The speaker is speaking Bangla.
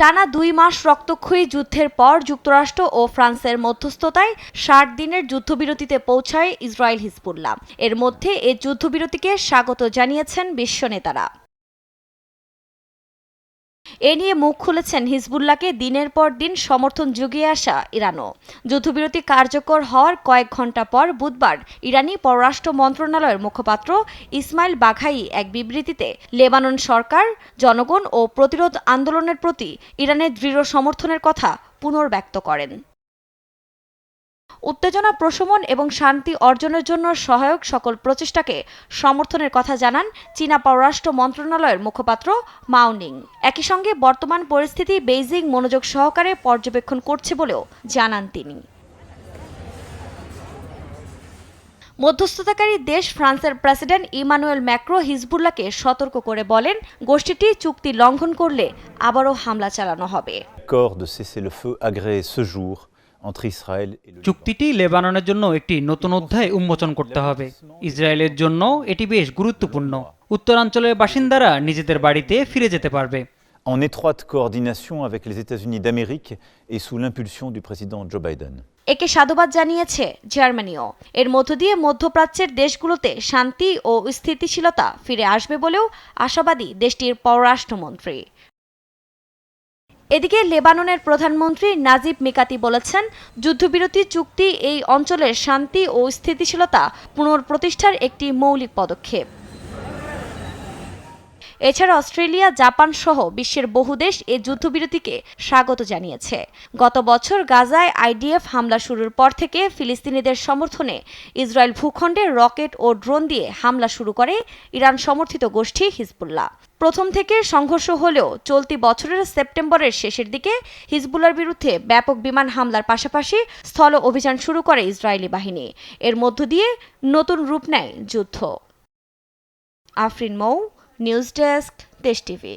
টানা 2 মাস রক্তক্ষয়ী যুদ্ধের পর যুক্তরাষ্ট্র ও ফ্রান্সের মধ্যস্থতায় 60 দিনের যুদ্ধবিরতিতে পৌঁছায় ইসরায়েল হিজবুল্লাহ। এর মধ্যে এ যুদ্ধবিরতিকে স্বাগত জানিয়েছেন বিশ্ব নেতারা। এ নিয়ে মুখ খুলেছেন হিজবুল্লাহকে দিনের পর দিন সমর্থন জুগিয়ে আসা ইরানও। যুদ্ধবিরতি কার্যকর হওয়ার কয়েক ঘণ্টা পর বুধবার ইরানি পররাষ্ট্র মন্ত্রণালয়ের মুখপাত্র ইসমাইল বাঘাই এক বিবৃতিতে লেবানন সরকার, জনগণ ও প্রতিরোধ আন্দোলনের প্রতি ইরানের দৃঢ় সমর্থনের কথা পুনর্ব্যক্ত করেন। উত্তেজনা প্রশমন এবং শান্তি অর্জনের জন্য সহায়ক সকল প্রচেষ্টাকে সমর্থনের কথা জানান চীনা পররাষ্ট্র মন্ত্রণালয়ের মুখপাত্র মাও নিং। একই সঙ্গে বর্তমান পরিস্থিতি বেইজিং মনোযোগ সহকারে পর্যবেক্ষণ করছে বলেও জানান তিনি। মধ্যস্থতাকারী দেশ ফ্রান্সের প্রেসিডেন্ট ইমানুয়েল ম্যাক্রো হিজবুল্লাহকে সতর্ক করে বলেন, গোষ্ঠীটি চুক্তি লঙ্ঘন করলে আবারও হামলা চালানো হবে। চুক্তিটি লেবাননের জন্য একটি নতুন অধ্যায় উন্মোচন করতে হবে। ইসরায়েলের জন্য এটি বেশ গুরুত্বপূর্ণ। উত্তরাঞ্চলের বাসিন্দারা নিজেদের বাড়িতে ফিরে যেতে পারবে। En étroite coordination avec les États-Unis d'Amérique et sous l'impulsion du président Joe Biden. একে সাধুবাদ জানিয়েছে জার্মানিও। এর মধ্য দিয়ে মধ্যপ্রাচ্যের দেশগুলোতে শান্তি ও স্থিতিশীলতা ফিরে আসবে বলেও আশাবাদী দেশটির পররাষ্ট্রমন্ত্রী। এদিকে লেবাননের প্রধানমন্ত্রী নাজিব মিকাতি বলেছেন, যুদ্ধবিরতি চুক্তি এই অঞ্চলের শান্তি ও স্থিতিশীলতা পুনঃপ্রতিষ্ঠার একটি মৌলিক পদক্ষেপ। এছাড়া অস্ট্রেলিয়া, জাপান সহ বিশ্বের বহু দেশ এ যুদ্ধবিরতিকে স্বাগত জানিয়েছে। গত বছর গাজায় আইডিএফ হামলা শুরুর পর থেকে ফিলিস্তিনিদের সমর্থনে ইসরায়েল ভূখণ্ডে রকেট ও ড্রোন দিয়ে হামলা শুরু করে ইরান সমর্থিত গোষ্ঠী হিজবুল্লাহ। প্রথম থেকে সংঘর্ষ হলেও চলতি বছরের সেপ্টেম্বরের শেষের দিকে হিজবুল্লাহর বিরুদ্ধে ব্যাপক বিমান হামলার পাশাপাশি স্থল অভিযান শুরু করে ইসরায়েলি বাহিনী। এর মধ্য দিয়ে নতুন রূপ নেয় যুদ্ধ। আফরিন মৌ, নিউজ ডেস্ক, দেশ টিভি।